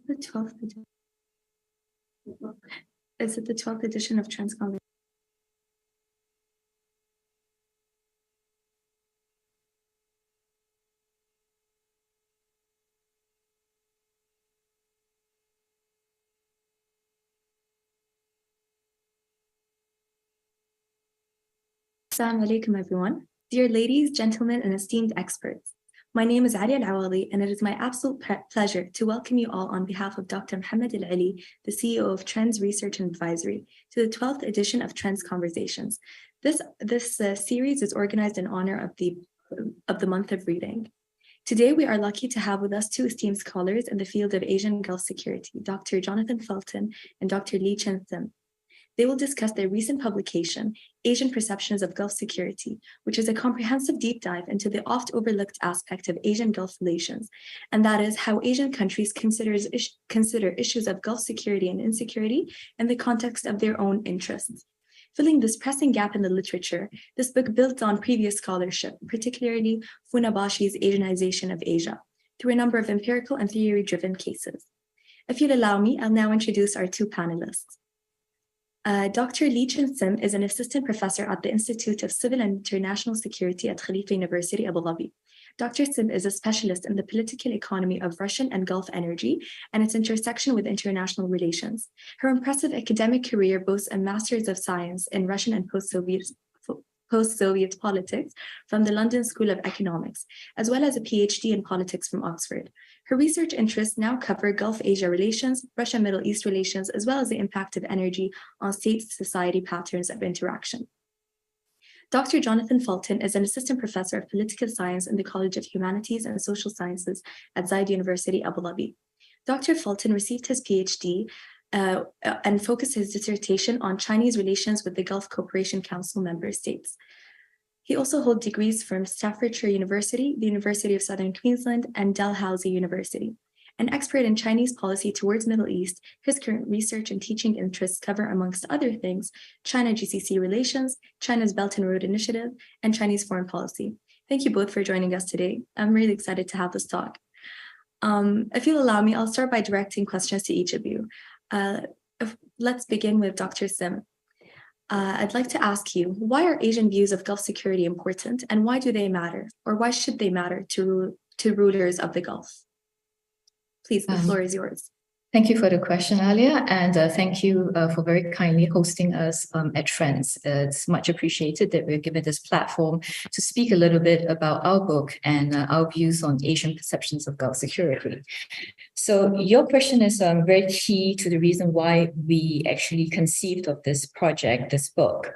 the 12th edition? Is it the 12th edition of Transconversation? Assalamu alaikum, everyone. Dear ladies, gentlemen, and esteemed experts. My name is Ali Al-Awali, and it is my absolute pleasure to welcome you all on behalf of Dr. Mohammed Al-Ali, the CEO of Trends Research and Advisory, to the 12th edition of Trends Conversations. This series is organized in honor of the month of reading. Today, we are lucky to have with us two esteemed scholars in the field of Asian Gulf security, Dr. Jonathan Fulton and Dr. Lee Chen-Sim. They will discuss their recent publication, Asian Perceptions of Gulf Security, which is a comprehensive deep dive into the oft-overlooked aspect of Asian Gulf relations, and that is how Asian countries consider issues of Gulf security and insecurity in the context of their own interests. Filling this pressing gap in the literature, this book builds on previous scholarship, particularly Funabashi's Asianization of Asia, through a number of empirical and theory-driven cases. If you'll allow me, I'll now introduce our two panelists. Dr. Lee Chen-Sim is an assistant professor at the Institute of Civil and International Security at Khalifa University, Abu Dhabi. Dr. Sim is a specialist in the political economy of Russian and Gulf energy and its intersection with international relations. Her impressive academic career boasts a Master's of Science in Russian and post-Soviet politics from the London School of Economics, as well as a PhD in politics from Oxford. Her research interests now cover Gulf-Asia relations, Russia-Middle East relations, as well as the impact of energy on state-society patterns of interaction. Dr. Jonathan Fulton is an assistant professor of political science in the College of Humanities and Social Sciences at Zayed University, Abu Dhabi. Dr. Fulton received his PhD and focused his dissertation on Chinese relations with the Gulf Cooperation Council member states. He also holds degrees from Staffordshire University, the University of Southern Queensland, and Dalhousie University. An expert in Chinese policy towards Middle East, his current research and teaching interests cover, amongst other things, China-GCC relations, China's Belt and Road Initiative, and Chinese foreign policy. Thank you both for joining us today. I'm really excited to have this talk. If you'll allow me, I'll start by directing questions to each of you. Let's begin with Dr. Sim. I'd like to ask you, why are Asian views of Gulf security important, and why do they matter, or why should they matter to rulers of the Gulf? Please, the floor is yours. Thank you for the question, Alia, and thank you for very kindly hosting us at Trends. It's much appreciated that we're given this platform to speak a little bit about our book and our views on Asian perceptions of Gulf security. So your question is very key to the reason why we actually conceived of this project, this book.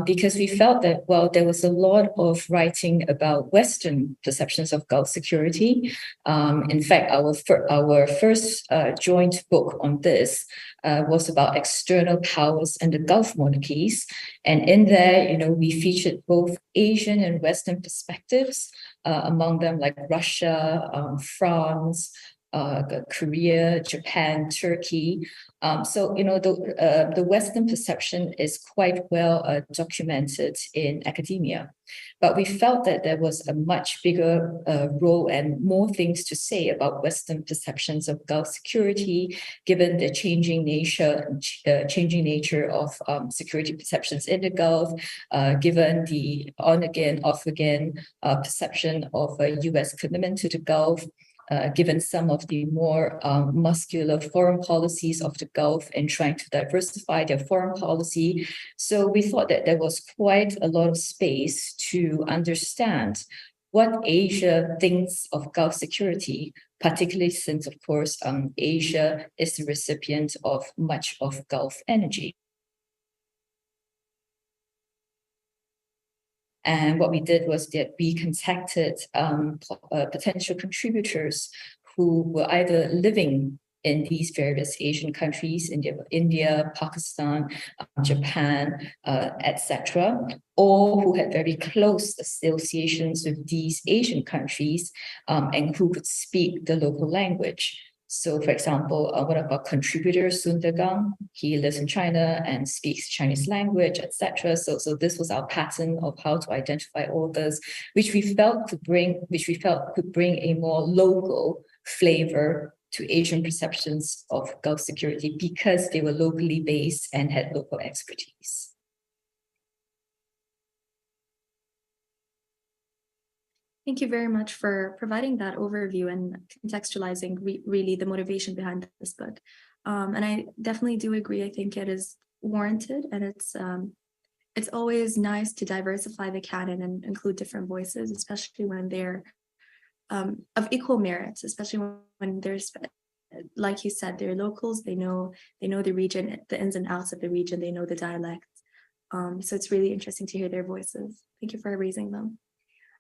Because we felt that, well, there was a lot of writing about Western perceptions of Gulf security. In fact, our first joint book on this was about external powers and the Gulf monarchies. And in there, we featured both Asian and Western perspectives, among them like Russia, France, Korea, Japan, Turkey. So the Western perception is quite well documented in academia. But we felt that there was a much bigger role and more things to say about Western perceptions of Gulf security, given the changing nature of security perceptions in the Gulf, given the on-again, off-again perception of a U.S. commitment to the Gulf, given some of the more muscular foreign policies of the Gulf and trying to diversify their foreign policy. So we thought that there was quite a lot of space to understand what Asia thinks of Gulf security, particularly since, of course, Asia is the recipient of much of Gulf energy. And what we did was that we contacted potential contributors who were either living in these various Asian countries, India, Pakistan, Japan, etc., or who had very close associations with these Asian countries and who could speak the local language. So, for example, one of our contributors, Sundagang, he lives in China and speaks Chinese language, etc. So this was our pattern of how to identify authors, which we felt could bring a more local flavor to Asian perceptions of Gulf security because they were locally based and had local expertise. Thank you very much for providing that overview and contextualizing really the motivation behind this book. And I definitely do agree. I think it is warranted, and it's always nice to diversify the canon and include different voices, especially when they're of equal merits, especially when there's, like you said, they're locals. They know the region, the ins and outs of the region. They know the dialects. So it's really interesting to hear their voices. Thank you for raising them.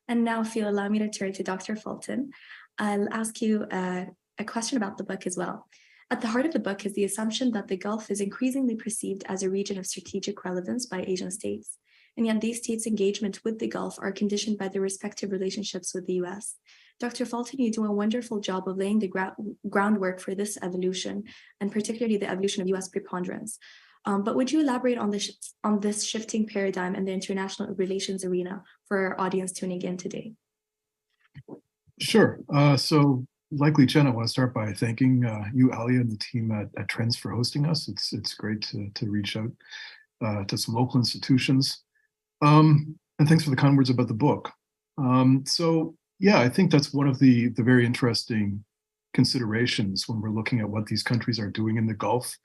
And now, if you allow me to turn to Dr. Fulton, I'll ask you a question about the book as well. At the heart of the book is the assumption that the Gulf is increasingly perceived as a region of strategic relevance by Asian states. And yet these states' engagement with the Gulf are conditioned by their respective relationships with the US. Dr. Fulton, you do a wonderful job of laying the groundwork for this evolution, and particularly the evolution of US preponderance. But would you elaborate on this shifting paradigm in the international relations arena for our audience tuning in today? Sure. So likely, Jen, I want to start by thanking you, Alia, and the team at Trends for hosting us. It's great to reach out to some local institutions. And thanks for the kind words about the book. So yeah, I think that's one of the very interesting considerations when we're looking at what these countries are doing in the Gulf,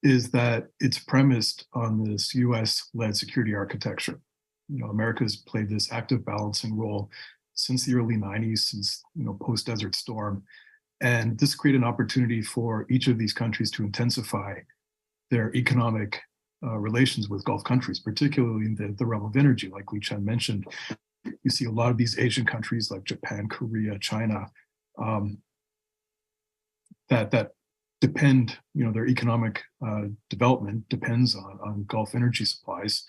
is that it's premised on this US-led security architecture. You know, America's played this active balancing role since the early 90s, since, you know, post-Desert Storm. And this created an opportunity for each of these countries to intensify their economic relations with Gulf countries, particularly in the realm of energy. Like Li Chen mentioned, you see a lot of these Asian countries like Japan, Korea, China, that depend, you know, their economic development depends on Gulf energy supplies.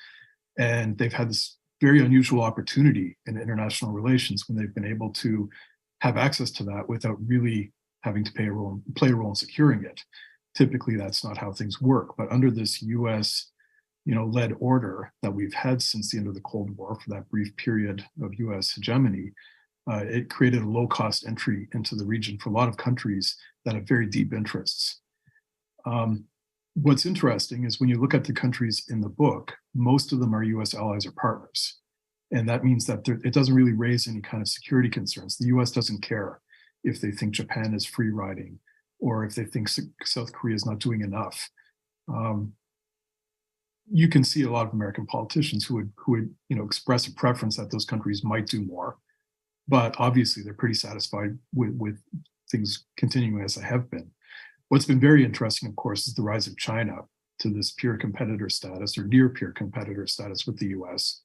And they've had this very unusual opportunity in international relations when they've been able to have access to that without really having to play a role in securing it. Typically, that's not how things work. But under this US, you know, led order that we've had since the end of the Cold War, for that brief period of US hegemony, it created a low-cost entry into the region for a lot of countries that have very deep interests. What's interesting is when you look at the countries in the book, most of them are US allies or partners. And that means that it doesn't really raise any kind of security concerns. The US doesn't care if they think Japan is free riding or if they think South Korea is not doing enough. You can see a lot of American politicians who would you know, express a preference that those countries might do more. But obviously, they're pretty satisfied with things continuing as they have been. What's been very interesting, of course, is the rise of China to this peer competitor status or near peer competitor status with the US.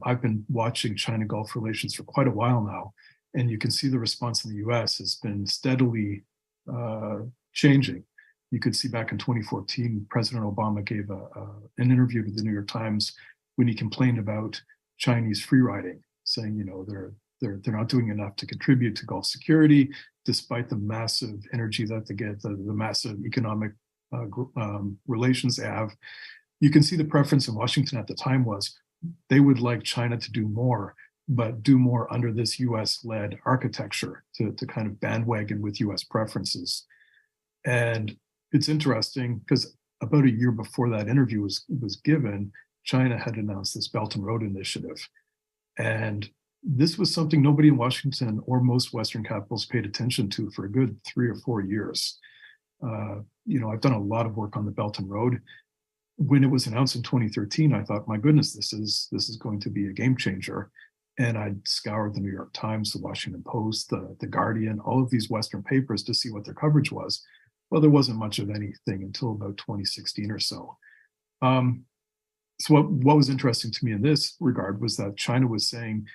I've been watching China-Gulf relations for quite a while now, and you can see the response in the US has been steadily changing. You could see back in 2014, President Obama gave an interview to the New York Times when he complained about Chinese free riding, saying, you know, they're not doing enough to contribute to Gulf security, despite the massive energy that they get, the massive economic relations they have. You can see the preference in Washington at the time was they would like China to do more, but do more under this US-led architecture to kind of bandwagon with US preferences. And it's interesting because about a year before that interview was given, China had announced this Belt and Road Initiative. And this was something nobody in Washington or most Western capitals paid attention to for a good 3 or 4 years. You know, I've done a lot of work on the Belt and Road. When it was announced in 2013, I thought, my goodness, this is going to be a game changer. And I scoured the New York Times, the Washington Post, the Guardian, all of these Western papers to see what their coverage was. Well, there wasn't much of anything until about 2016 or so. So what was interesting to me in this regard was that China was saying,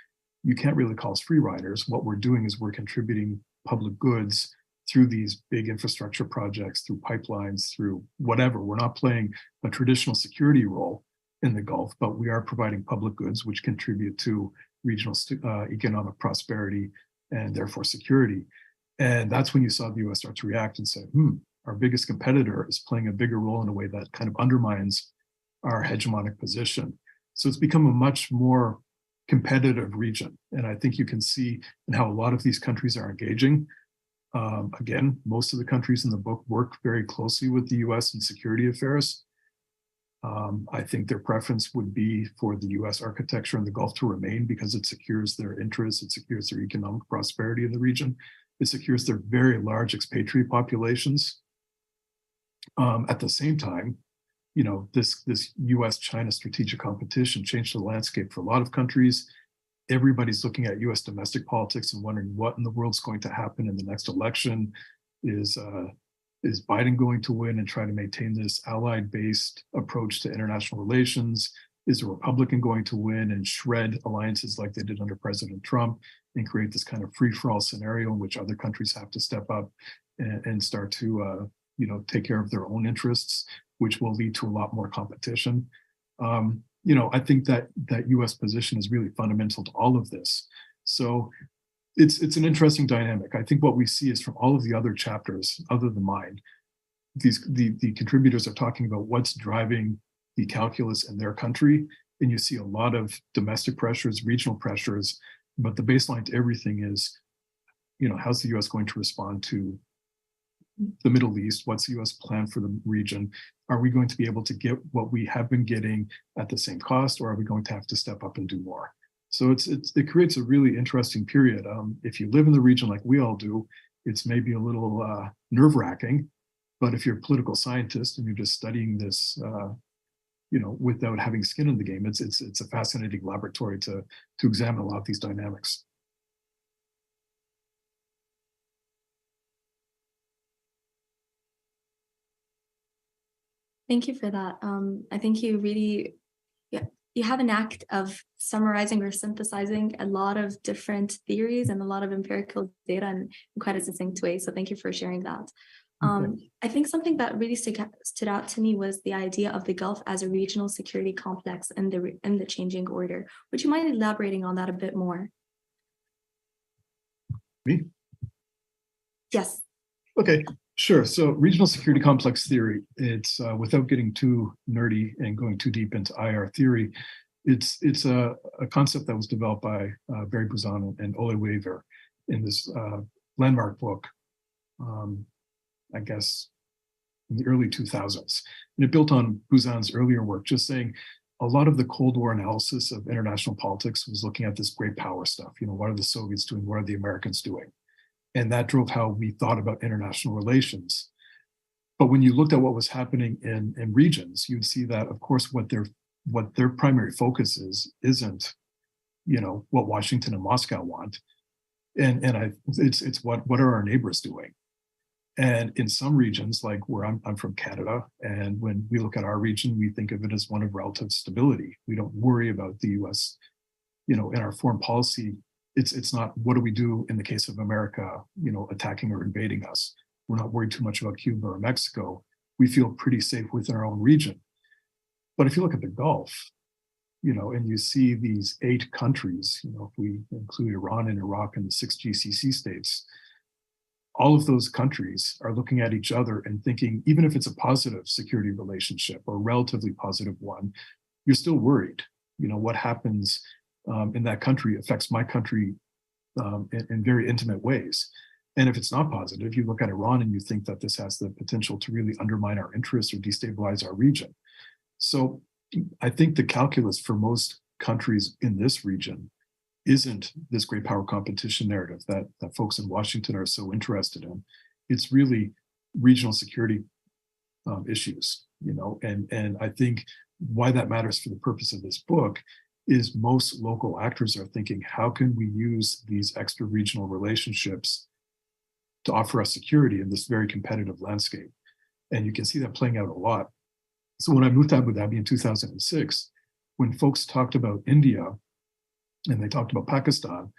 you can't really call us free riders. What we're doing is we're contributing public goods through these big infrastructure projects, through pipelines, through whatever. We're not playing a traditional security role in the Gulf, but we are providing public goods which contribute to regional economic prosperity and therefore security. And that's when you saw the US start to react and say, our biggest competitor is playing a bigger role in a way that kind of undermines our hegemonic position. So it's become a much more competitive region. And I think you can see in how a lot of these countries are engaging. Again, most of the countries in the book work very closely with the US in security affairs. I think their preference would be for the US architecture in the Gulf to remain because it secures their interests, it secures their economic prosperity in the region, it secures their very large expatriate populations. At the same time, this US-China strategic competition changed the landscape for a lot of countries. Everybody's looking at US domestic politics and wondering what in the world's going to happen in the next election. Is Biden going to win and try to maintain this allied-based approach to international relations? Is a Republican going to win and shred alliances like they did under President Trump and create this kind of free-for-all scenario in which other countries have to step up and start to take care of their own interests, which will lead to a lot more competition. I think that US position is really fundamental to all of this. So it's an interesting dynamic. I think what we see is from all of the other chapters, other than mine, the contributors are talking about what's driving the calculus in their country. And you see a lot of domestic pressures, regional pressures, but the baseline to everything is, how's the US going to respond to the Middle East? What's the US plan for the region? Are we going to be able to get what we have been getting at the same cost, or are we going to have to step up and do more? So it creates a really interesting period. If you live in the region like we all do, it's maybe a little nerve-wracking, but if you're a political scientist and you're just studying this, without having skin in the game, it's a fascinating laboratory to examine a lot of these dynamics. Thank you for that. I think you really, you have an act of summarizing or synthesizing a lot of different theories and a lot of empirical data in quite a succinct way. So thank you for sharing that. I think something that really stood out to me was the idea of the Gulf as a regional security complex in the changing order. Would you mind elaborating on that a bit more? Me? Yes. Okay, sure. So regional security complex theory, it's without getting too nerdy and going too deep into IR theory, it's a concept that was developed by Barry Buzan and Ole Weaver in this landmark book, I guess, in the early 2000s. And it built on Buzan's earlier work, just saying a lot of the Cold War analysis of international politics was looking at this great power stuff. What are the Soviets doing? What are the Americans doing? And that drove how we thought about international relations. But when you looked at what was happening in regions, you'd see that, of course, what their primary focus isn't, what Washington and Moscow want. It's what are our neighbors doing? And in some regions, like where I'm from Canada, and when we look at our region, we think of it as one of relative stability. We don't worry about the US, in our foreign policy. It's not what do we do in the case of America, attacking or invading us. We're not worried too much about Cuba or Mexico. We feel pretty safe within our own region. But if you look at the Gulf, and you see these 8 countries, if we include Iran and Iraq and the 6 GCC states, all of those countries are looking at each other and thinking, even if it's a positive security relationship or relatively positive one, you're still worried. What happens in that country affects my country in very intimate ways. And if it's not positive, you look at Iran and you think that this has the potential to really undermine our interests or destabilize our region. So I think the calculus for most countries in this region isn't this great power competition narrative that folks in Washington are so interested in. It's really regional security issues, and I think why that matters for the purpose of this book is most local actors are thinking, how can we use these extra regional relationships to offer us security in this very competitive landscape? And you can see that playing out a lot. So when I moved to Abu Dhabi in 2006, when folks talked about India and they talked about Pakistan,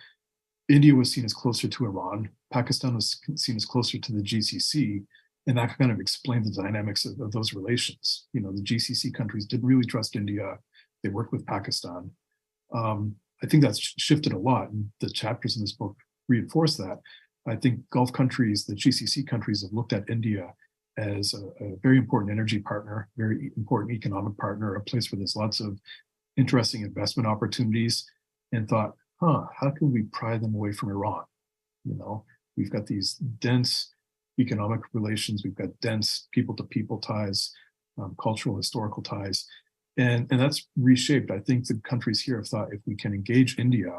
India was seen as closer to Iran, Pakistan was seen as closer to the GCC, and that kind of explained the dynamics of those relations. The GCC countries didn't really trust India. They worked with Pakistan. I think that's shifted a lot, and the chapters in this book reinforce that. I think Gulf countries, the GCC countries, have looked at India as a very important energy partner, very important economic partner, a place where there's lots of interesting investment opportunities, and thought, how can we pry them away from Iran? We've got these dense economic relations. We've got dense people-to-people ties, cultural, historical ties. And that's reshaped. I think the countries here have thought if we can engage India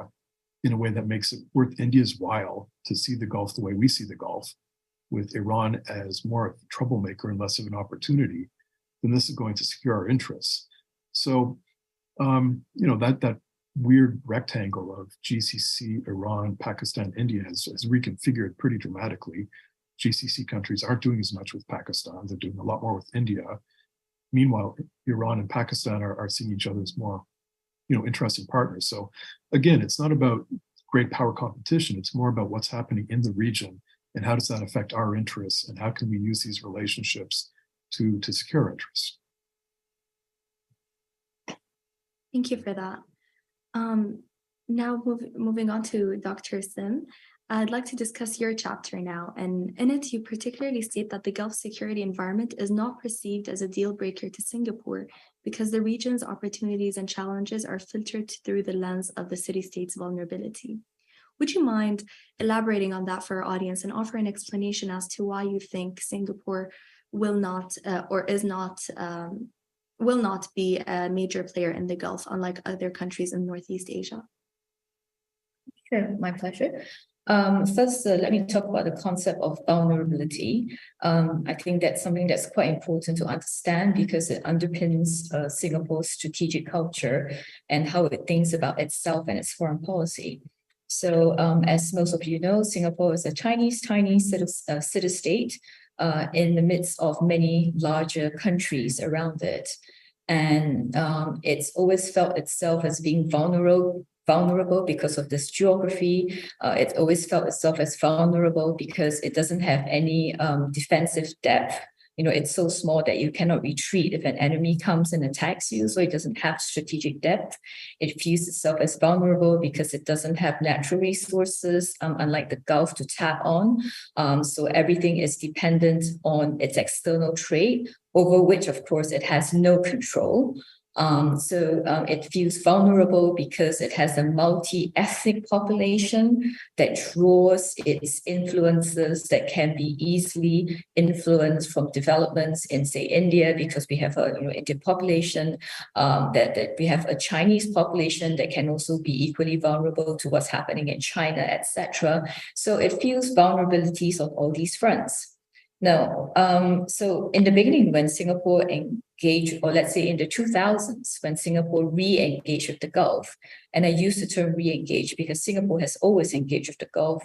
in a way that makes it worth India's while to see the Gulf the way we see the Gulf, with Iran as more of a troublemaker and less of an opportunity, then this is going to secure our interests. So, that weird rectangle of GCC, Iran, Pakistan, India has reconfigured pretty dramatically. GCC countries aren't doing as much with Pakistan. They're doing a lot more with India. Meanwhile, Iran and Pakistan are seeing each other as more, interesting partners. So again, it's not about great power competition. It's more about what's happening in the region and how does that affect our interests and how can we use these relationships to secure our interests. Thank you for that. Now moving on to Dr. Sim, I'd like to discuss your chapter now. And in it, you particularly state that the Gulf security environment is not perceived as a deal breaker to Singapore because the region's opportunities and challenges are filtered through the lens of the city-state's vulnerability. Would you mind elaborating on that for our audience and offer an explanation as to why you think Singapore will not be a major player in the Gulf, unlike other countries in Northeast Asia? Sure, my pleasure. First, let me talk about the concept of vulnerability. I think that's something that's quite important to understand because it underpins Singapore's strategic culture and how it thinks about itself and its foreign policy. So, as most of you know, Singapore is a tiny city-state in the midst of many larger countries around it. And it's always felt itself as being vulnerable because of this geography. It's always felt itself as vulnerable because it doesn't have any defensive depth. It's so small that you cannot retreat if an enemy comes and attacks you. So it doesn't have strategic depth. It views itself as vulnerable because it doesn't have natural resources, unlike the Gulf, to tap on. So everything is dependent on its external trade, over which, of course, it has no control. It feels vulnerable because it has a multi-ethnic population that draws its influences that can be easily influenced from developments in, say, India, because we have a Indian population, that we have a Chinese population that can also be equally vulnerable to what's happening in China, etc. So it feels vulnerabilities on all these fronts. No. So in the beginning, when Singapore engaged, or let's say in the 2000s, when Singapore re-engaged with the Gulf, and I use the term re-engage because Singapore has always engaged with the Gulf.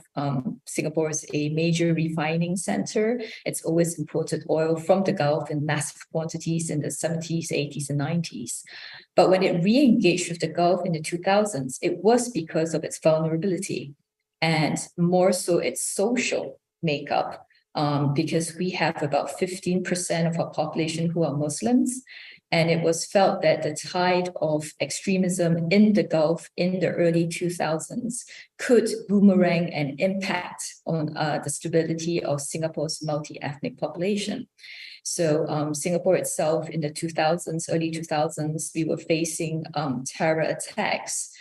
Singapore is a major refining center. It's always imported oil from the Gulf in massive quantities in the 70s, 80s, and 90s. But when it re-engaged with the Gulf in the 2000s, it was because of its vulnerability and more so its social makeup. Because we have about 15% of our population who are Muslims. And it was felt that the tide of extremism in the Gulf in the early 2000s could boomerang and impact on the stability of Singapore's multi-ethnic population. So Singapore itself in the 2000s, early 2000s, we were facing terror attacks.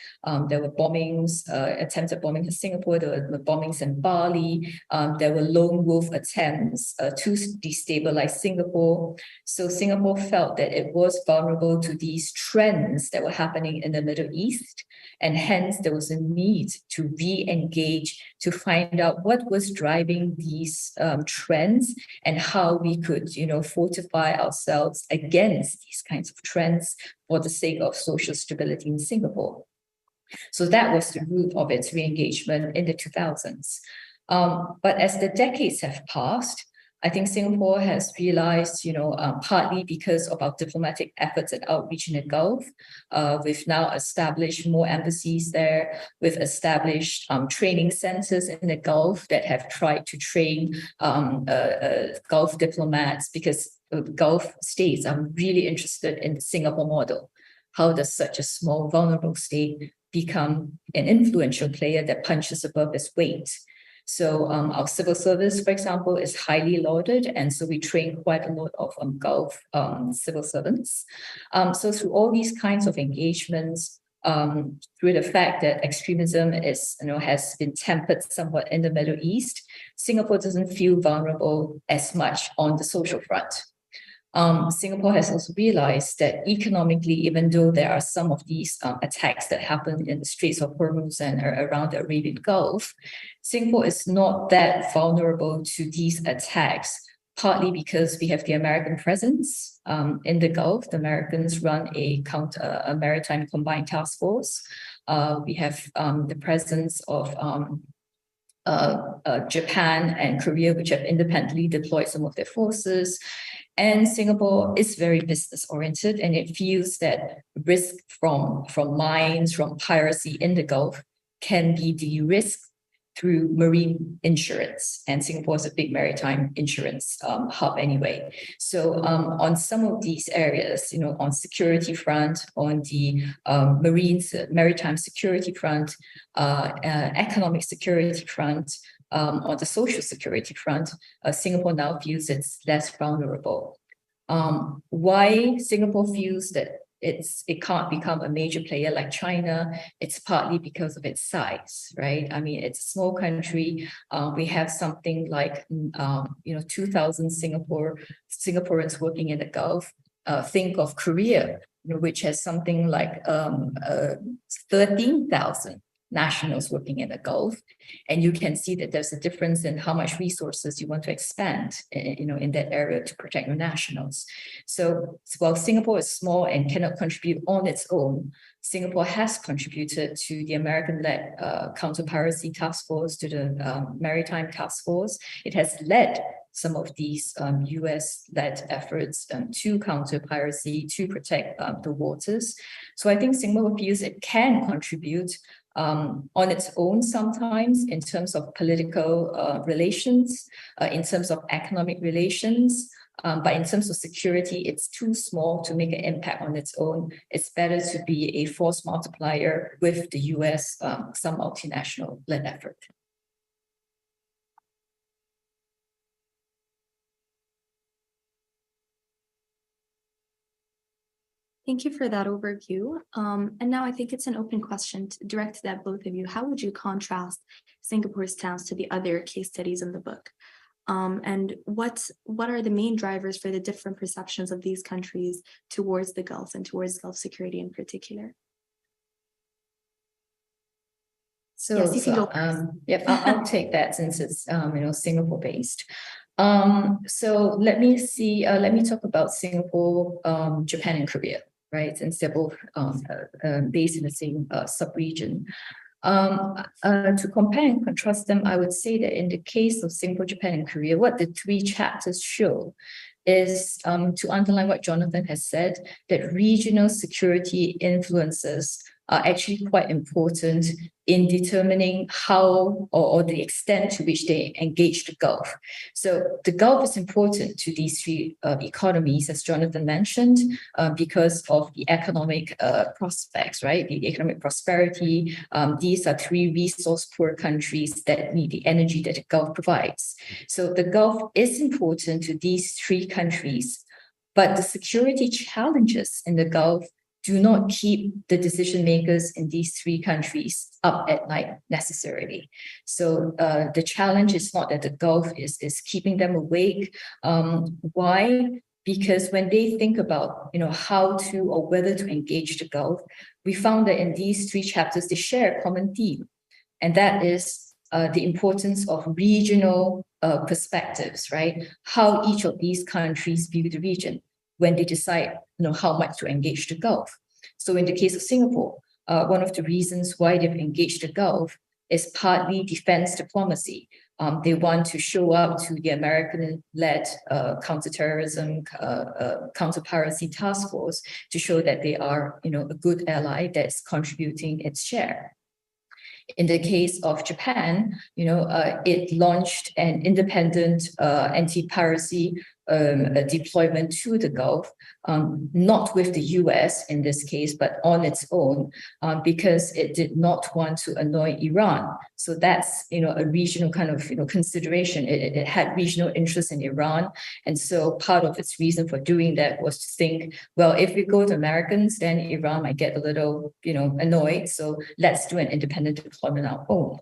There were bombings, attempted bombing in Singapore, there were bombings in Bali, there were lone wolf attempts to destabilize Singapore. So Singapore felt that it was vulnerable to these trends that were happening in the Middle East, and hence there was a need to re-engage to find out what was driving these trends and how we could, fortify ourselves against these kinds of trends for the sake of social stability in Singapore. So that was the root of its re-engagement in the 2000s. But as the decades have passed, I think Singapore has realized, partly because of our diplomatic efforts and outreach in the Gulf, we've now established more embassies there. We've established training centers in the Gulf that have tried to train Gulf diplomats, because Gulf states are really interested in the Singapore model. How does such a small, vulnerable state become an influential player that punches above its weight? So our civil service, for example, is highly lauded. And so we train quite a lot of Gulf civil servants. So through all these kinds of engagements, through the fact that extremism has been tempered somewhat in the Middle East, Singapore doesn't feel vulnerable as much on the social front. Singapore has also realized that economically, even though there are some of these attacks that happen in the Straits of Hormuz and around the Arabian Gulf, Singapore is not that vulnerable to these attacks, partly because we have the American presence in the Gulf. The Americans run a maritime combined task force. We have the presence of Japan and Korea, which have independently deployed some of their forces. And Singapore is very business oriented, and it feels that risk from mines, from piracy in the Gulf can be de-risked through marine insurance. And Singapore is a big maritime insurance hub anyway. So on some of these areas, on security front, on the maritime security front, economic security front, on the social security front, Singapore now feels it's less vulnerable. Why Singapore feels that it can't become a major player like China, it's partly because of its size, right? I mean, it's a small country. We have something like 2,000 Singaporeans working in the Gulf. Think of Korea, which has something like 13,000 nationals working in the Gulf, and you can see that there's a difference in how much resources you want to expend, in that area to protect your nationals. So while Singapore is small and cannot contribute on its own, Singapore has contributed to the American-led counter-piracy task force, to the maritime task force. It has led some of these US-led efforts to counter piracy, to protect the waters. So I think Singapore feels it can contribute on its own sometimes, in terms of political relations, in terms of economic relations, but in terms of security, it's too small to make an impact on its own. It's better to be a force multiplier with the US, some multinational-led effort. Thank you for that overview. And now I think it's an open question directed at both of you. How would you contrast Singapore's stance to the other case studies in the book? And what are the main drivers for the different perceptions of these countries towards the Gulf and towards Gulf security in particular? So, yes, you can go first. I'll take that since it's Singapore based. So let me talk about Singapore, Japan, and Korea, right? Since they're both based in the same sub-region. To compare and contrast them, I would say that in the case of Singapore, Japan, and Korea, what the three chapters show is, to underline what Jonathan has said, that regional security influences are actually quite important in determining how or the extent to which they engage the Gulf. So the Gulf is important to these three economies, as Jonathan mentioned, because of the economic prospects, right? The economic prosperity. These are three resource-poor countries that need the energy that the Gulf provides. So the Gulf is important to these three countries, but the security challenges in the Gulf do not keep the decision makers in these three countries up at night necessarily. So the challenge is not that the Gulf is keeping them awake. Why? Because when they think about how to or whether to engage the Gulf, we found that in these three chapters they share a common theme, and that is the importance of regional perspectives, right? How each of these countries view the region when they decide how much to engage the Gulf. So in the case of Singapore, one of the reasons why they've engaged the Gulf is partly defense diplomacy. They want to show up to the American-led counterterrorism, counter-piracy task force to show that they are a good ally that's contributing its share. In the case of Japan, it launched an independent anti-piracy a deployment to the Gulf, not with the US in this case, but on its own, because it did not want to annoy Iran. So that's, a regional kind of, consideration. It had regional interest in Iran. And so part of its reason for doing that was to think, well, if we go to Americans, then Iran might get a little, annoyed. So let's do an independent deployment on our own.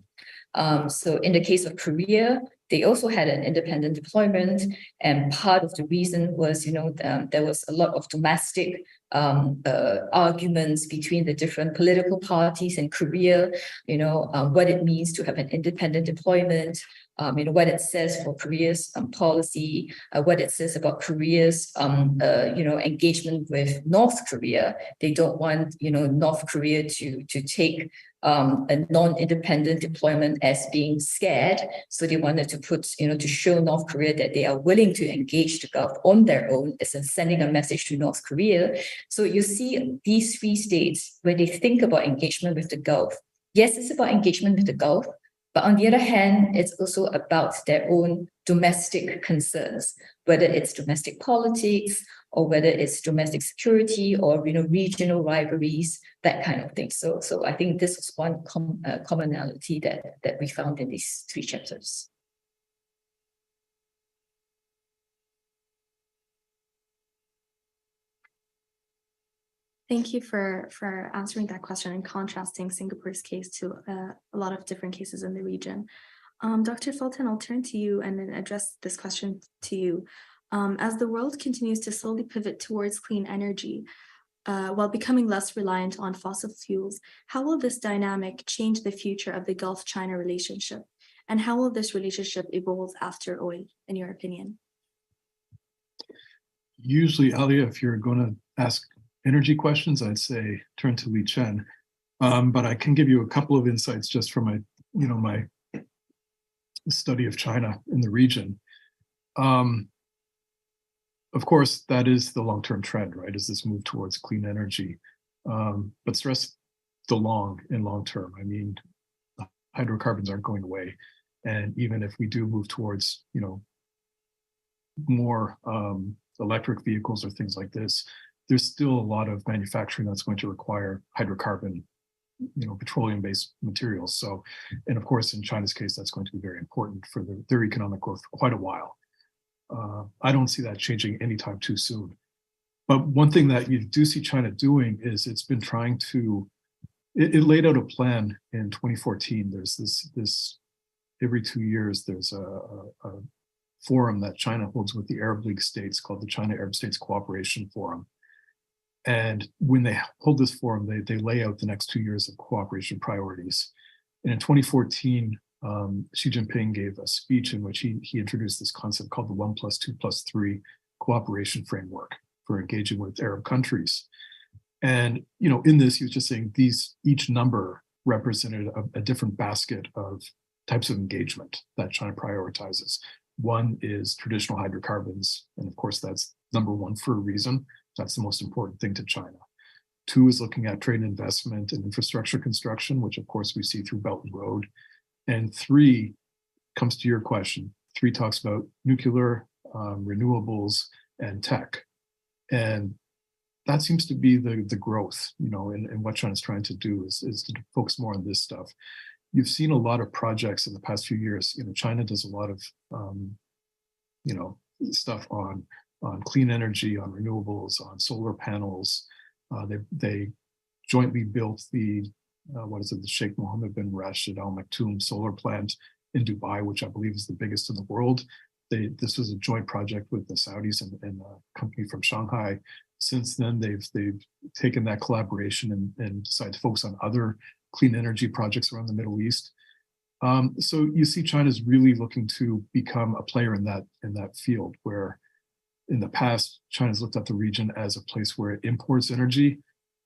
So in the case of Korea, they also had an independent deployment, and part of the reason was, there was a lot of domestic arguments between the different political parties in Korea, what it means to have an independent deployment, what it says for Korea's policy, what it says about Korea's, engagement with North Korea. They don't want, North Korea to take a non-independent deployment as being scared. So they wanted to put, to show North Korea that they are willing to engage the Gulf on their own, as in sending a message to North Korea. So you see these three states, when they think about engagement with the Gulf, yes, it's about engagement with the Gulf, but on the other hand, it's also about their own domestic concerns, whether it's domestic politics or whether it's domestic security or regional rivalries, that kind of thing. So I think this is one commonality that we found in these three chapters. Thank you for answering that question and contrasting Singapore's case to a lot of different cases in the region. Dr. Fulton, I'll turn to you and then address this question to you. As the world continues to slowly pivot towards clean energy, while becoming less reliant on fossil fuels, how will this dynamic change the future of the Gulf-China relationship? And how will this relationship evolve after oil, in your opinion? Usually, Alia, if you're going to ask energy questions, I'd say turn to Li Chen. But I can give you a couple of insights just from my, my study of China in the region. Of course, that is the long-term trend, right? Is this move towards clean energy? But stress the long term. I mean, hydrocarbons aren't going away, and even if we do move towards, more electric vehicles or things like this, there's still a lot of manufacturing that's going to require hydrocarbon, petroleum-based materials. So, and of course, in China's case, that's going to be very important for their economic growth for quite a while. I don't see that changing anytime too soon. But one thing that you do see China doing is it's been trying to, it laid out a plan in 2014. There's this every 2 years, there's a forum that China holds with the Arab League states called the China Arab States Cooperation Forum. And when they hold this forum, they lay out the next 2 years of cooperation priorities. And in 2014, Xi Jinping gave a speech in which he introduced this concept called the 1+2+3 cooperation framework for engaging with Arab countries. And, in this, he was just saying each number represented a different basket of types of engagement that China prioritizes. One is traditional hydrocarbons. And of course, that's number one for a reason. That's the most important thing to China. 2 is looking at trade and investment and infrastructure construction, which of course we see through Belt and Road. And 3 comes to your question. 3 talks about nuclear, renewables, and tech. And that seems to be the growth, and what China's trying to do is to focus more on this stuff. You've seen a lot of projects in the past few years. China does a lot of, stuff on clean energy, on renewables, on solar panels. They jointly built the Sheikh Mohammed bin Rashid Al Maktoum solar plant in Dubai, which I believe is the biggest in the world. This was a joint project with the Saudis and a company from Shanghai. Since then, they've taken that collaboration and decided to focus on other clean energy projects around the Middle East. So you see China's really looking to become a player in that field, where in the past, China's looked at the region as a place where it imports energy.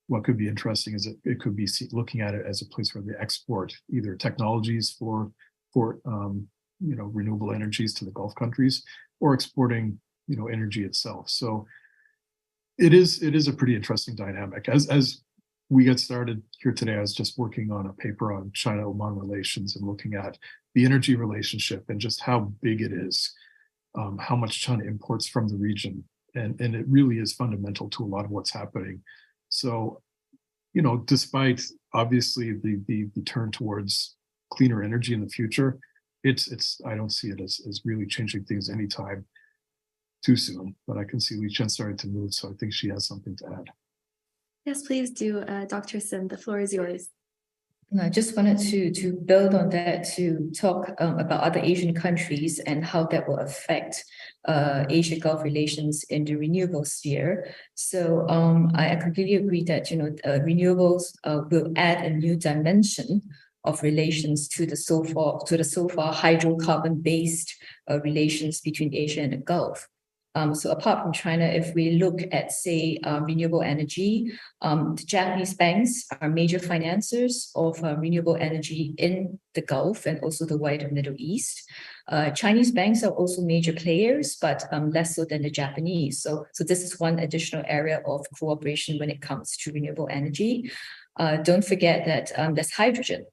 What could be interesting is it could be looking at it as a place where they export either technologies for renewable energies to the Gulf countries, or exporting energy itself. So it is a pretty interesting dynamic. As we get started here today, I was just working on a paper on China-Oman relations and looking at the energy relationship and just how big it is. how much China imports from the region. And it really is fundamental to a lot of what's happening. So, despite obviously the turn towards cleaner energy in the future, I don't see it as really changing things anytime too soon. But I can see Li Chen starting to move, so I think she has something to add. Yes, please do, Dr. Sim. The floor is yours. I just wanted to build on that to talk about other Asian countries and how that will affect Asia-Gulf relations in the renewable sphere. So I completely agree that renewables will add a new dimension of relations to the so far hydrocarbon-based relations between Asia and the Gulf. So apart from China, if we look at, say, renewable energy, the Japanese banks are major financiers of renewable energy in the Gulf and also the wider Middle East. Chinese banks are also major players, but less so than the Japanese. So this is one additional area of cooperation when it comes to renewable energy. Don't forget that there's hydrogen.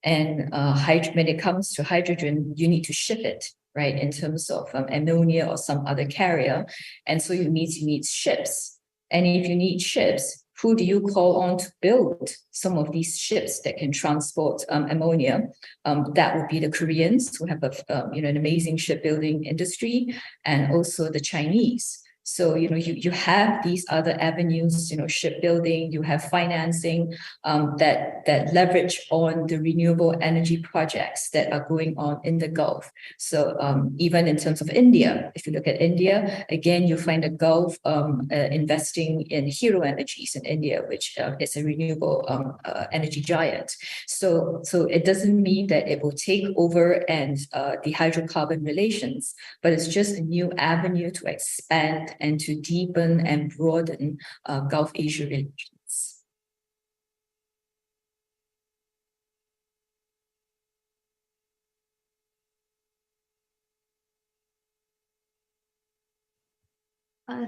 And when it comes to hydrogen, you need to ship it, right, in terms of ammonia or some other carrier. And so you need ships. And if you need ships, who do you call on to build some of these ships that can transport ammonia? That would be the Koreans, who have an amazing shipbuilding industry, and also the Chinese. So, you have these other avenues, shipbuilding, you have financing that leverage on the renewable energy projects that are going on in the Gulf. So even in terms of India, if you look at India, again, you find the Gulf investing in Hero Energies in India, which is a renewable energy giant. So it doesn't mean that it will take over and the hydrocarbon relations, but it's just a new avenue to expand and to deepen and broaden Gulf Asia relations.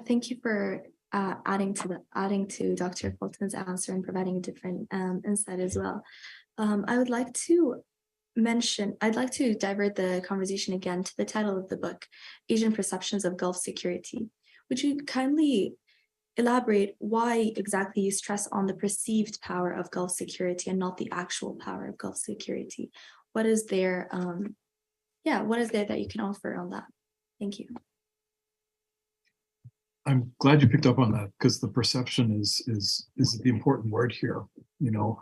Thank you for adding to Dr. Fulton's answer and providing a different insight as well. I'd like to divert the conversation again to the title of the book, Asian Perceptions of Gulf Security. Would you kindly elaborate why exactly you stress on the perceived power of Gulf security and not the actual power of Gulf security? What is there, that you can offer on that? Thank you. I'm glad you picked up on that, because the perception is the important word here, because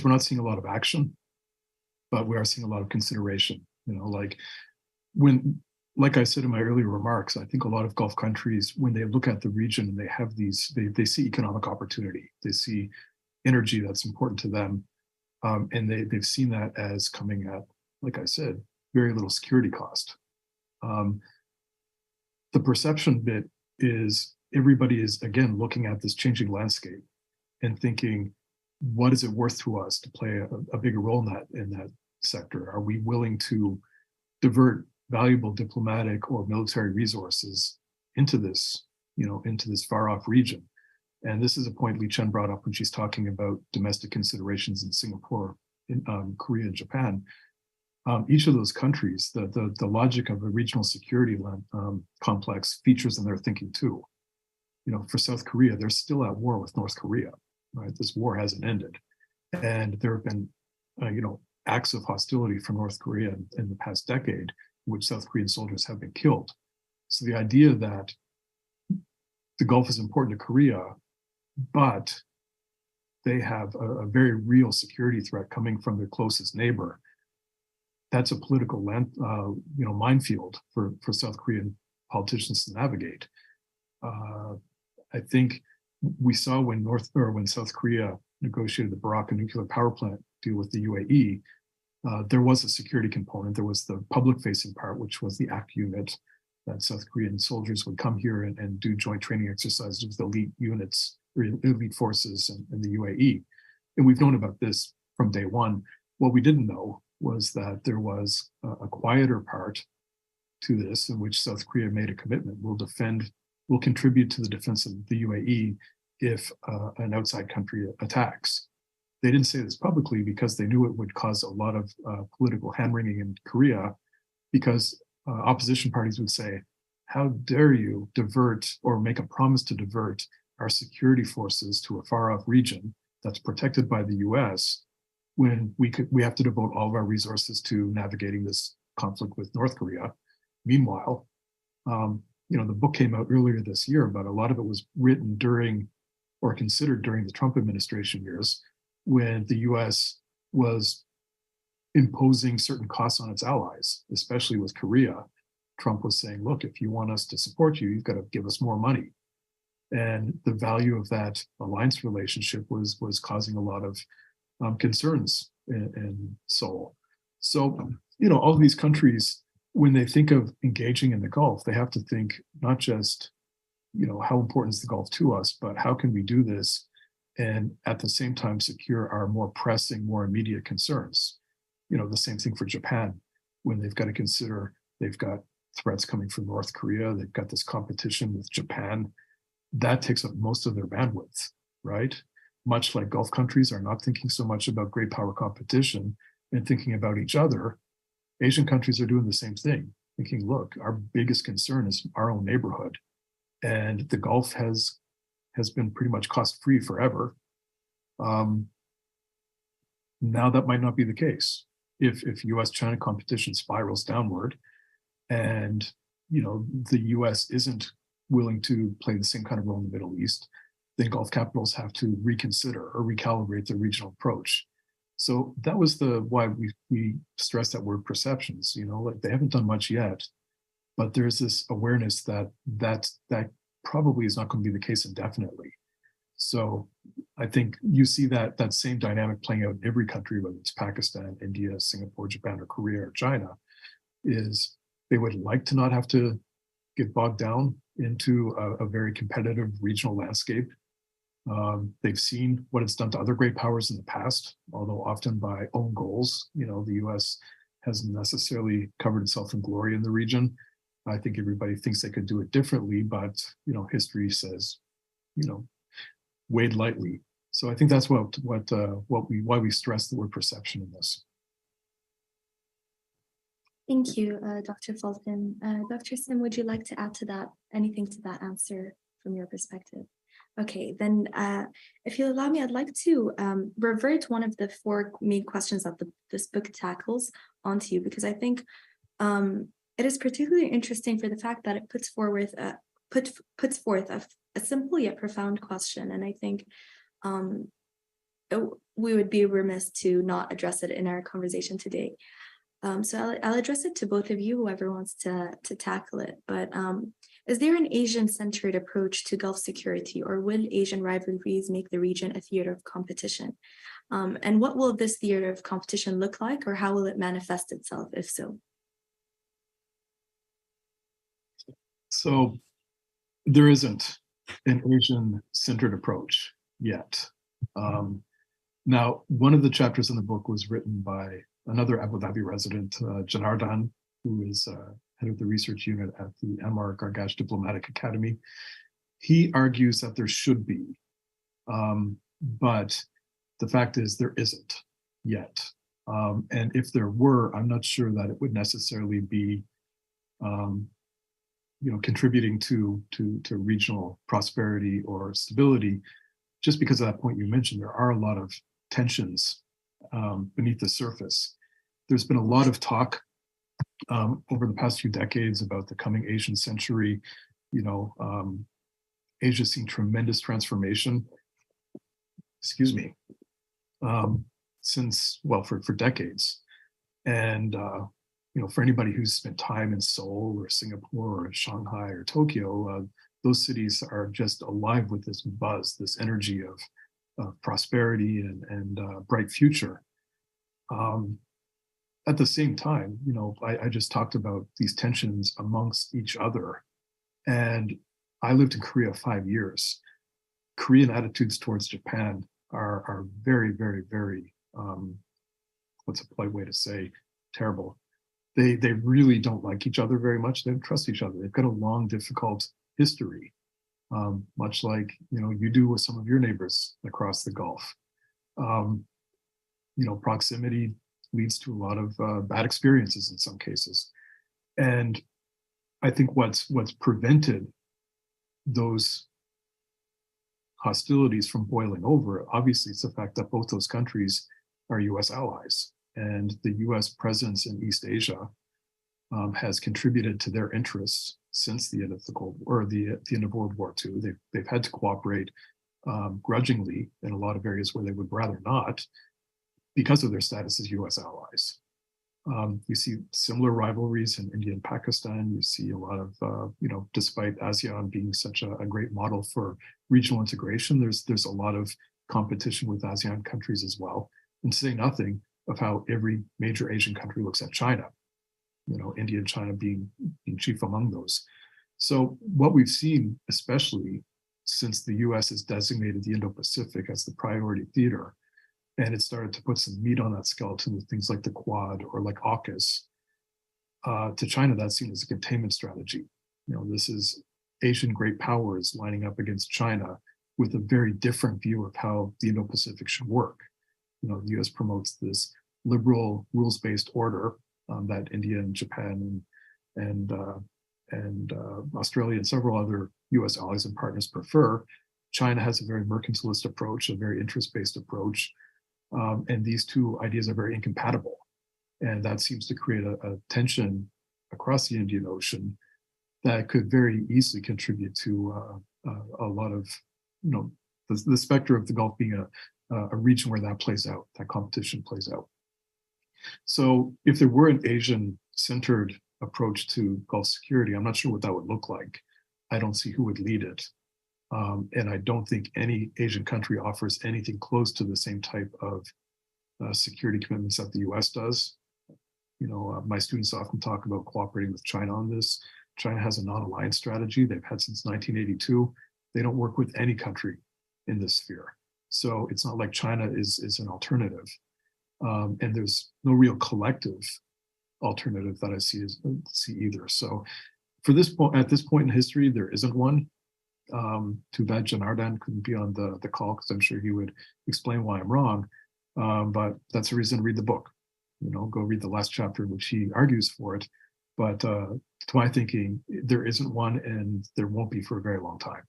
we're not seeing a lot of action, but we are seeing a lot of consideration. Like I said in my earlier remarks, I think a lot of Gulf countries, when they look at the region and they have they see economic opportunity, they see energy that's important to them, and they've seen that as coming at, like I said, very little security cost. The perception bit is everybody is, again, looking at this changing landscape and thinking, what is it worth to us to play a bigger role in that sector? Are we willing to divert valuable diplomatic or military resources into this far off region? And this is a point Li Chen brought up when she's talking about domestic considerations in Singapore, in Korea, and Japan. Each of those countries, the logic of a regional security complex features in their thinking too. For South Korea, they're still at war with North Korea, right? This war hasn't ended, and there have been, acts of hostility from North Korea in the past decade, in which South Korean soldiers have been killed. So the idea that the Gulf is important to Korea, but they have a very real security threat coming from their closest neighbor, that's a political minefield for South Korean politicians to navigate. I think we saw when South Korea negotiated the Baraka nuclear power plant deal with the UAE, there was a security component. There was the public-facing part, which was the ACT unit, that South Korean soldiers would come here and do joint training exercises with elite units or elite forces in the UAE. And we've known about this from day one. What we didn't know was that there was a quieter part to this, in which South Korea made a commitment: will contribute to the defense of the UAE if an outside country attacks. They didn't say this publicly because they knew it would cause a lot of political hand-wringing in Korea, because opposition parties would say, how dare you divert or make a promise to divert our security forces to a far off region that's protected by the US when we have to devote all of our resources to navigating this conflict with North Korea. Meanwhile, the book came out earlier this year, but a lot of it was written during or considered during the Trump administration years when the US was imposing certain costs on its allies, especially with Korea. Trump was saying, look, if you want us to support you, you've got to give us more money. And the value of that alliance relationship was causing a lot of concerns in Seoul. So, all of these countries, when they think of engaging in the Gulf, they have to think not just, how important is the Gulf to us, but how can we do this and at the same time secure our more pressing, more immediate concerns? The same thing for Japan, when they've got to consider they've got threats coming from North Korea, they've got this competition with Japan. That takes up most of their bandwidth, right? Much like Gulf countries are not thinking so much about great power competition and thinking about each other, Asian countries are doing the same thing, thinking, look, our biggest concern is our own neighborhood. And the Gulf has been pretty much cost-free forever. Now that might not be the case. If US-China competition spirals downward and the US isn't willing to play the same kind of role in the Middle East, then Gulf capitals have to reconsider or recalibrate their regional approach. So that was why we stress that word perceptions. Like they haven't done much yet, but there's this awareness that probably is not going to be the case indefinitely. So I think you see that same dynamic playing out in every country, whether it's Pakistan, India, Singapore, Japan, or Korea, or China, is they would like to not have to get bogged down into a very competitive regional landscape. They've seen what it's done to other great powers in the past, although often by own goals. The US hasn't necessarily covered itself in glory in the region. I think everybody thinks they could do it differently, but history says, weighed lightly. So I think that's why we stress the word perception in this. Thank you, Dr. Fulton. Dr. Sim, would you like to add to that, anything to that answer from your perspective? Okay, then if you'll allow me, I'd like to revert one of the four main questions that this book tackles onto you, because I think it is particularly interesting for the fact that it puts forth a simple yet profound question. And I think we would be remiss to not address it in our conversation today. So I'll address it to both of you, whoever wants to tackle it. But is there an Asian-centered approach to Gulf security, or will Asian rivalries make the region a theater of competition? And what will this theater of competition look like, or how will it manifest itself, if so? So there isn't an Asian-centered approach yet. Now, one of the chapters in the book was written by another Abu Dhabi resident, Janardan, who is head of the research unit at the MR Gargash Diplomatic Academy. He argues that there should be, but the fact is there isn't yet. And if there were, I'm not sure that it would necessarily be, contributing to regional prosperity or stability, just because of that point you mentioned. There are a lot of tensions beneath the surface. There's been a lot of talk over the past few decades about the coming Asian century. Asia's seen tremendous transformation. For decades. And for anybody who's spent time in Seoul or Singapore or Shanghai or Tokyo, those cities are just alive with this buzz, this energy of prosperity and bright future. At the same time, I just talked about these tensions amongst each other. And I lived in Korea 5 years. Korean attitudes towards Japan are very, very, very, what's a polite way to say, terrible. They really don't like each other very much. They don't trust each other. They've got a long, difficult history, much like you do with some of your neighbors across the Gulf. Proximity leads to a lot of bad experiences in some cases. And I think what's prevented those hostilities from boiling over, obviously, it's the fact that both those countries are US allies. And the US presence in East Asia has contributed to their interests since the end of the Cold War, or the end of World War II. They've had to cooperate grudgingly in a lot of areas where they would rather not, because of their status as US allies. You see similar rivalries in India and Pakistan. You see a lot of, despite ASEAN being such a great model for regional integration, there's a lot of competition with ASEAN countries as well. And to say nothing of how every major Asian country looks at China, India and China being chief among those. So what we've seen, especially since the US has designated the Indo-Pacific as the priority theater, and it started to put some meat on that skeleton with things like the Quad or like AUKUS, to China, that's seen as a containment strategy. This is Asian great powers lining up against China with a very different view of how the Indo-Pacific should work. The US promotes this liberal rules-based order that India and Japan and Australia and several other US allies and partners prefer. China has a very mercantilist approach, a very interest-based approach. And these two ideas are very incompatible. And that seems to create a tension across the Indian Ocean that could very easily contribute to a lot of, the specter of the Gulf being a region where that plays out, that competition plays out. So if there were an Asian-centered approach to Gulf security, I'm not sure what that would look like. I don't see who would lead it. And I don't think any Asian country offers anything close to the same type of security commitments that the US does. My students often talk about cooperating with China on this. China has a non-alliance strategy they've had since 1982. They don't work with any country in this sphere. So it's not like China is an alternative. And there's no real collective alternative that I see either. So at this point in history, there isn't one. Too bad Janardan couldn't be on the call, because I'm sure he would explain why I'm wrong. But that's the reason to read the book. Go read the last chapter in which he argues for it. But to my thinking, there isn't one, and there won't be for a very long time.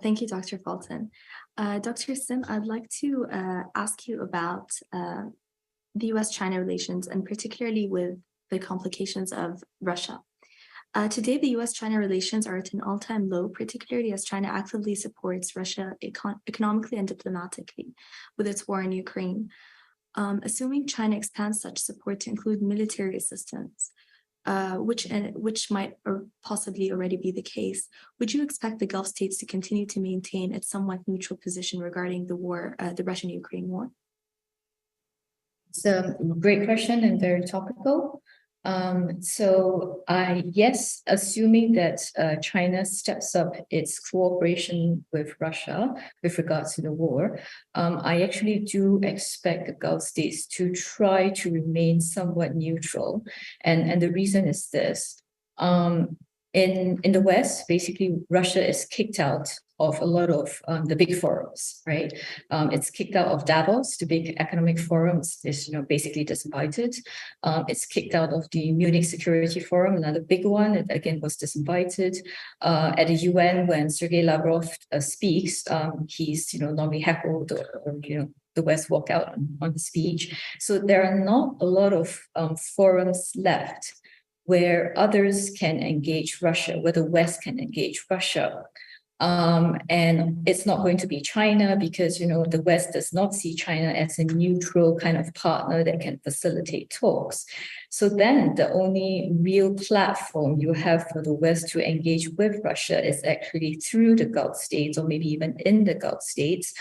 Thank you, Dr. Fulton. Dr. Sim, I'd like to ask you about the US-China relations, and particularly with the complications of Russia. Today, the US-China relations are at an all-time low, particularly as China actively supports Russia economically and diplomatically with its war in Ukraine. Assuming China expands such support to include military assistance, which might or possibly already be the case, would you expect the Gulf states to continue to maintain its somewhat neutral position regarding the war, the Russian-Ukraine war? It's a great question and very topical. Yes, assuming that China steps up its cooperation with Russia with regards to the war, I actually do expect the Gulf states to try to remain somewhat neutral. And the reason is this. In the West, basically, Russia is kicked out of a lot of the big forums, right? It's kicked out of Davos, the big economic forums, is basically disinvited. It's kicked out of the Munich Security Forum, another big one. It again was disinvited. At the UN, when Sergei Lavrov speaks, he's normally heckled, or the West walk out on the speech. So there are not a lot of forums left where others can engage Russia, where the West can engage Russia. And it's not going to be China, because, the West does not see China as a neutral kind of partner that can facilitate talks. So then the only real platform you have for the West to engage with Russia is actually through the Gulf states, or maybe even in the Gulf states,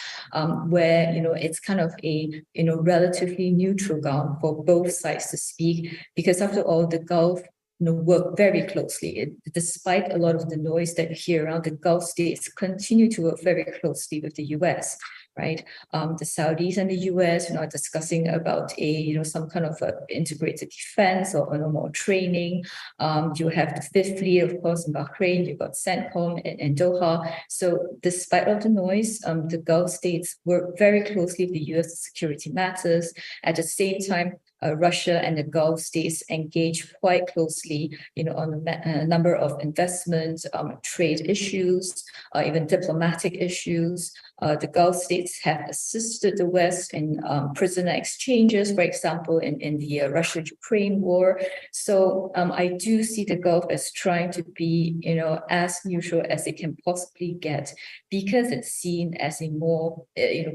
where, it's kind of a, relatively neutral ground for both sides to speak, because after all, the Gulf work very closely. Despite a lot of the noise that you hear around, the Gulf states continue to work very closely with the US, right? The Saudis and the US are discussing about some kind of integrated defense or more training. You have the Fifth Fleet, of course, in Bahrain. You've got CENTCOM in Doha. So despite all the noise, the Gulf states work very closely with the US security matters. At the same time, Russia and the Gulf states engage quite closely, on a number of investments, trade issues, even diplomatic issues. The Gulf states have assisted the West in prisoner exchanges, for example, in the Russia-Ukraine war. So I do see the Gulf as trying to be, as neutral as it can possibly get, because it's seen as a more,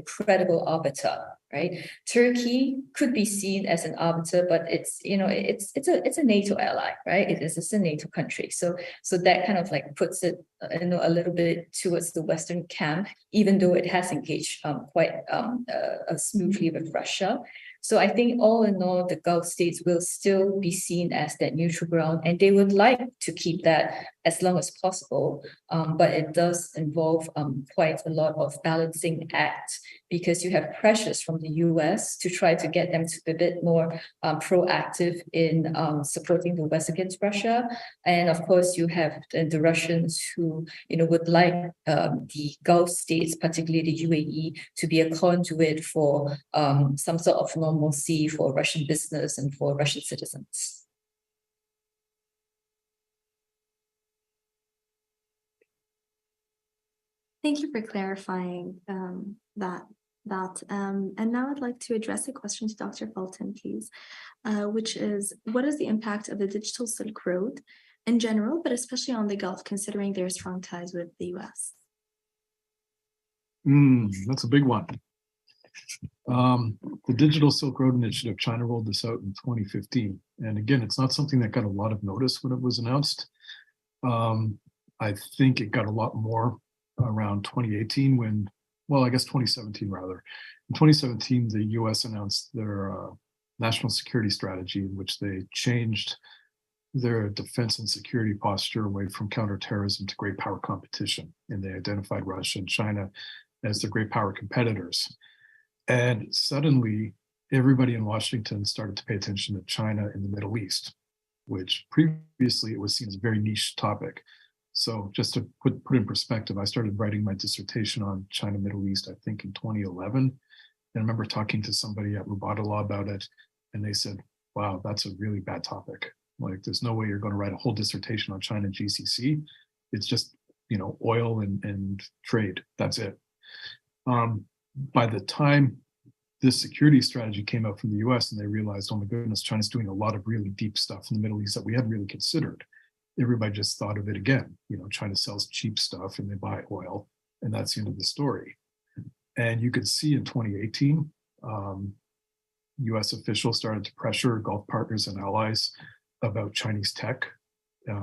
credible arbiter. Right, Turkey could be seen as an arbiter, but it's a NATO ally, right? It's a NATO country, so that kind of like puts it a little bit towards the Western camp, even though it has engaged quite smoothly with Russia. So I think all in all, the Gulf states will still be seen as that neutral ground, and they would like to keep that as long as possible. But it does involve quite a lot of balancing act, because you have pressures from the US to try to get them to be a bit more proactive in supporting the West against Russia. And of course, you have the Russians who would like the Gulf states, particularly the UAE, to be a conduit for some sort of normalcy for Russian business and for Russian citizens. Thank you for clarifying that. And now I'd like to address a question to Dr. Fulton, please, which is, what is the impact of the digital Silk Road in general, but especially on the Gulf, considering their strong ties with the US? That's a big one. The Digital Silk Road Initiative, China rolled this out in 2015. And again, it's not something that got a lot of notice when it was announced. I think it got a lot more around 2018 I guess 2017 rather. In 2017, the US announced their national security strategy, in which they changed their defense and security posture away from counterterrorism to great power competition. And they identified Russia and China as the great power competitors. And suddenly, everybody in Washington started to pay attention to China in the Middle East, which previously it was seen as a very niche topic. So just to put in perspective, I started writing my dissertation on China, Middle East, I think in 2011. And I remember talking to somebody at Rubata Law about it, and they said, wow, that's a really bad topic. Like, there's no way you're going to write a whole dissertation on China GCC. It's just, oil and trade. That's it. By the time this security strategy came out from the US and they realized, oh my goodness, China's doing a lot of really deep stuff in the Middle East that we hadn't really considered, everybody just thought of it again. China sells cheap stuff and they buy oil, and that's the end of the story. And you could see in 2018, US officials started to pressure Gulf partners and allies about Chinese tech.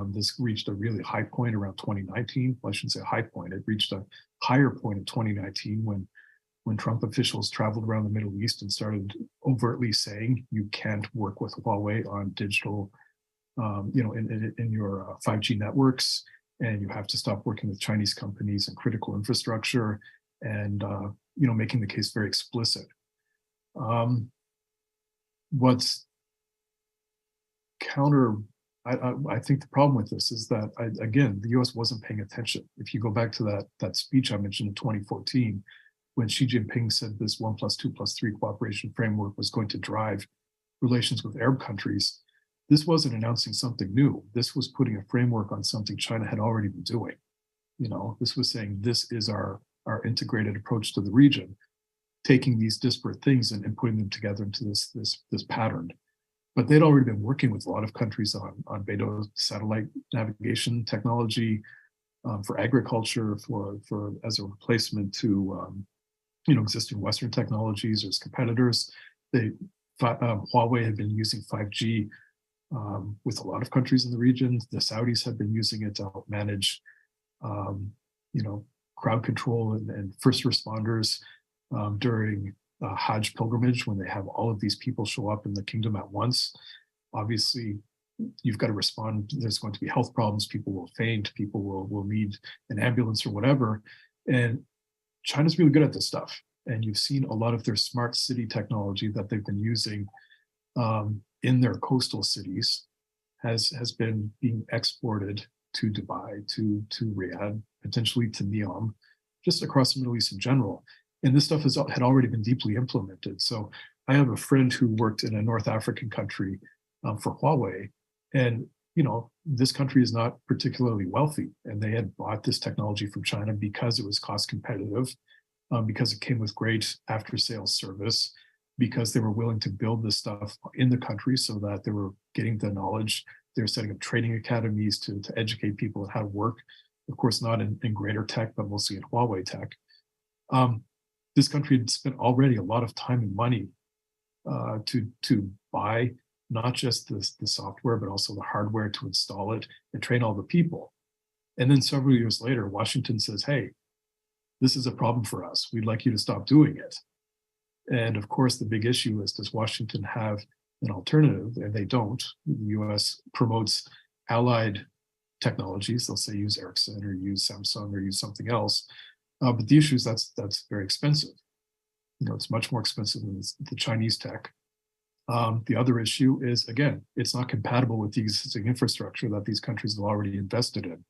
This reached a really high point around 2019. Well, I shouldn't say a high point. It reached a higher point in 2019 when Trump officials traveled around the Middle East and started overtly saying you can't work with Huawei on digital, in your 5G networks, and you have to stop working with Chinese companies and critical infrastructure, and making the case very explicit. What's I think the problem with this is that, again, the US wasn't paying attention. If you go back to that speech I mentioned in 2014, when Xi Jinping said this 1+2+3 cooperation framework was going to drive relations with Arab countries, this wasn't announcing something new. This was putting a framework on something China had already been doing. This was saying this is our integrated approach to the region, taking these disparate things and putting them together into this pattern. But they'd already been working with a lot of countries on Beidou satellite navigation technology, for agriculture, for as a replacement to existing Western technologies as competitors. Huawei had been using 5G with a lot of countries in the region. The Saudis have been using it to help manage, crowd control and first responders during Hajj pilgrimage, when they have all of these people show up in the kingdom at once. Obviously, you've got to respond. There's going to be health problems. People will faint. People will need an ambulance or whatever. And China's really good at this stuff. And you've seen a lot of their smart city technology that they've been using in their coastal cities has been being exported to Dubai, to Riyadh, potentially to Neom, just across the Middle East in general. And this stuff had already been deeply implemented. So I have a friend who worked in a North African country for Huawei. And, this country is not particularly wealthy. And they had bought this technology from China because it was cost competitive, because it came with great after-sales service, because they were willing to build this stuff in the country so that they were getting the knowledge. They were setting up training academies to educate people on how to work. Of course, not in greater tech, but mostly in Huawei tech. This country had spent already a lot of time and money to buy not just the software, but also the hardware to install it and train all the people. And then several years later, Washington says, hey, this is a problem for us. We'd like you to stop doing it. And of course, the big issue is, does Washington have an alternative? And they don't. The US promotes allied technologies. They'll say use Ericsson or use Samsung or use something else. But the issue is that's very expensive. It's much more expensive than the Chinese tech. The other issue is, again, it's not compatible with the existing infrastructure that these countries have already invested in.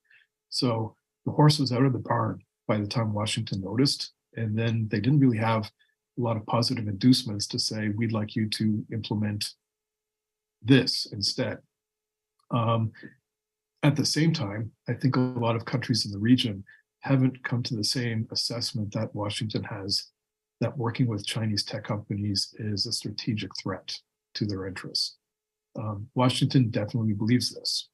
So the horse was out of the barn by the time Washington noticed. And then they didn't really have a lot of positive inducements to say, we'd like you to implement this instead. At the same time, I think a lot of countries in the region haven't come to the same assessment that Washington has, that working with Chinese tech companies is a strategic threat to their interests. Washington definitely believes this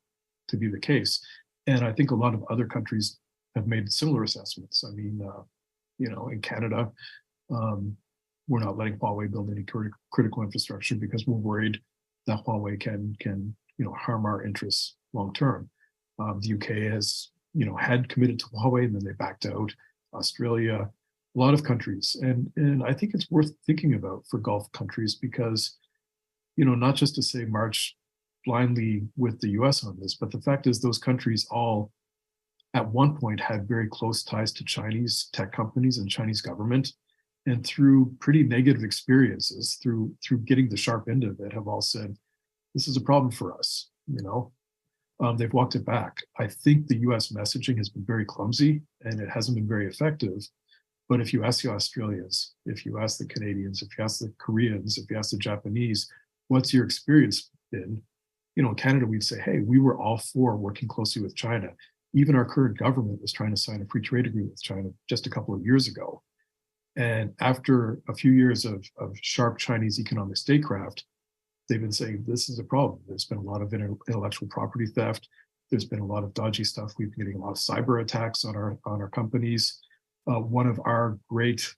to be the case. And I think a lot of other countries have made similar assessments. I mean, in Canada, we're not letting Huawei build any critical infrastructure because we're worried that Huawei can harm our interests long term. The UK has had committed to Huawei and then they backed out. Australia, a lot of countries, and I think it's worth thinking about for Gulf countries because not just to say march blindly with the US on this, but the fact is those countries all at one point had very close ties to Chinese tech companies and Chinese government. And through pretty negative experiences, through getting the sharp end of it, have all said, this is a problem for us. They've walked it back. I think the US messaging has been very clumsy and it hasn't been very effective. But if you ask the Australians, if you ask the Canadians, if you ask the Koreans, if you ask the Japanese, what's your experience been? In Canada, we'd say, hey, we were all for working closely with China. Even our current government was trying to sign a free trade agreement with China just a couple of years ago. And after a few years of sharp Chinese economic statecraft, they've been saying this is a problem. There's been a lot of intellectual property theft. There's been a lot of dodgy stuff. We've been getting a lot of cyber attacks on our companies. One of our great,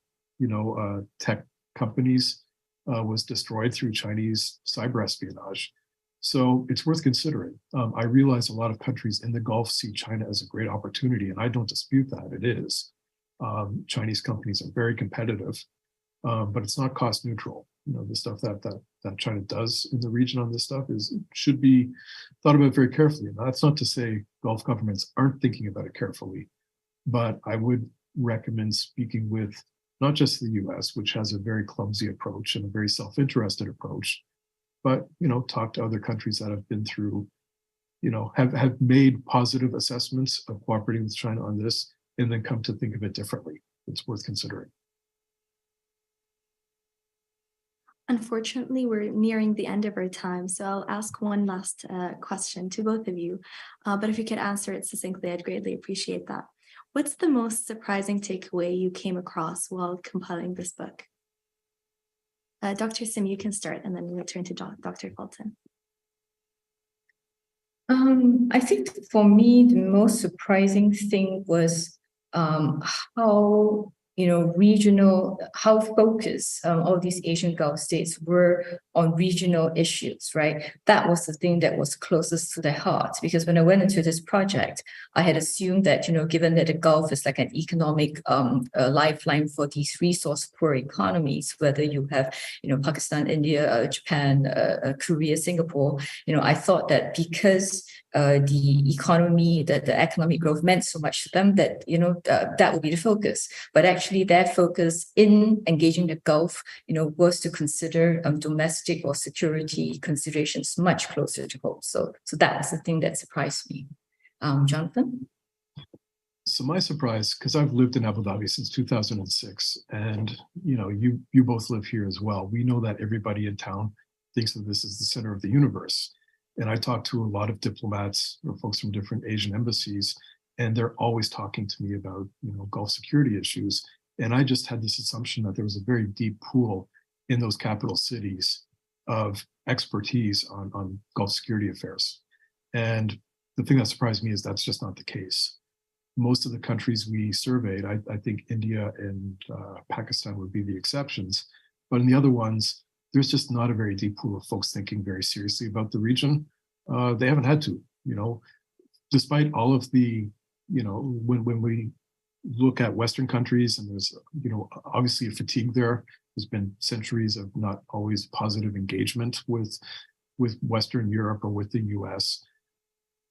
tech companies was destroyed through Chinese cyber espionage. So it's worth considering. I realize a lot of countries in the Gulf see China as a great opportunity, and I don't dispute that. It is. Chinese companies are very competitive, but it's not cost neutral. The stuff that China does in the region on this stuff should be thought about very carefully. And that's not to say Gulf governments aren't thinking about it carefully, but I would recommend speaking with not just the US, which has a very clumsy approach and a very self-interested approach, but talk to other countries that have been through, have made positive assessments of cooperating with China on this, and then come to think of it differently. It's worth considering. Unfortunately, we're nearing the end of our time, so I'll ask one last question to both of you. But if you could answer it succinctly, I'd greatly appreciate that. What's the most surprising takeaway you came across while compiling this book? Dr. Sim, you can start, and then we'll return to Dr. Fulton. I think for me, the most surprising thing was how regional, how focused all these Asian Gulf states were on regional issues, right? That was the thing that was closest to their heart. Because when I went into this project, I had assumed that, given that the Gulf is like an economic lifeline for these resource-poor economies, whether you have, Pakistan, India, Japan, Korea, Singapore, I thought that because the economy, the economic growth meant so much to them that, that would be the focus. But actually their focus in engaging the Gulf, was to consider domestic or security considerations much closer to home. So that was the thing that surprised me. Jonathan? So my surprise, because I've lived in Abu Dhabi since 2006, and you both live here as well. We know that everybody in town thinks that this is the center of the universe. And I talk to a lot of diplomats or folks from different Asian embassies, and they're always talking to me about, Gulf security issues. And I just had this assumption that there was a very deep pool in those capital cities of expertise on Gulf security affairs. And the thing that surprised me is that's just not the case. Most of the countries we surveyed, I think India and Pakistan would be the exceptions, but in the other ones, there's just not a very deep pool of folks thinking very seriously about the region. They haven't had to, despite all of the, when we look at Western countries, and there's, obviously a fatigue there. There's been centuries of not always positive engagement with Western Europe or with the US.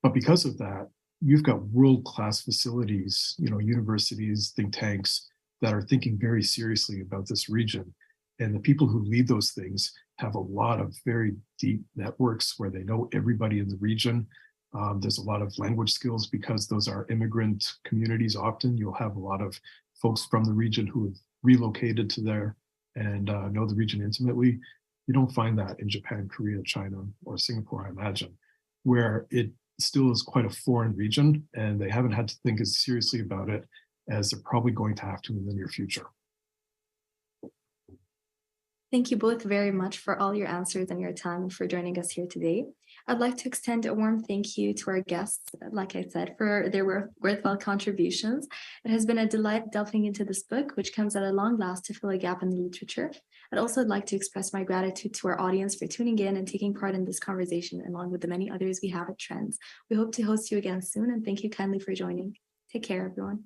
But because of that, you've got world-class facilities, universities, think tanks that are thinking very seriously about this region. And the people who lead those things have a lot of very deep networks where they know everybody in the region. There's a lot of language skills because those are immigrant communities. Often you'll have a lot of folks from the region who have relocated to there and know the region intimately. You don't find that in Japan, Korea, China, or Singapore, I imagine, where it still is quite a foreign region and they haven't had to think as seriously about it as they're probably going to have to in the near future. Thank you both very much for all your answers and your time and for joining us here today. I'd like to extend a warm thank you to our guests, like I said, for their worthwhile contributions. It has been a delight delving into this book, which comes at a long last to fill a gap in the literature. I'd also like to express my gratitude to our audience for tuning in and taking part in this conversation, along with the many others we have at Trends. We hope to host you again soon, and thank you kindly for joining. Take care, everyone.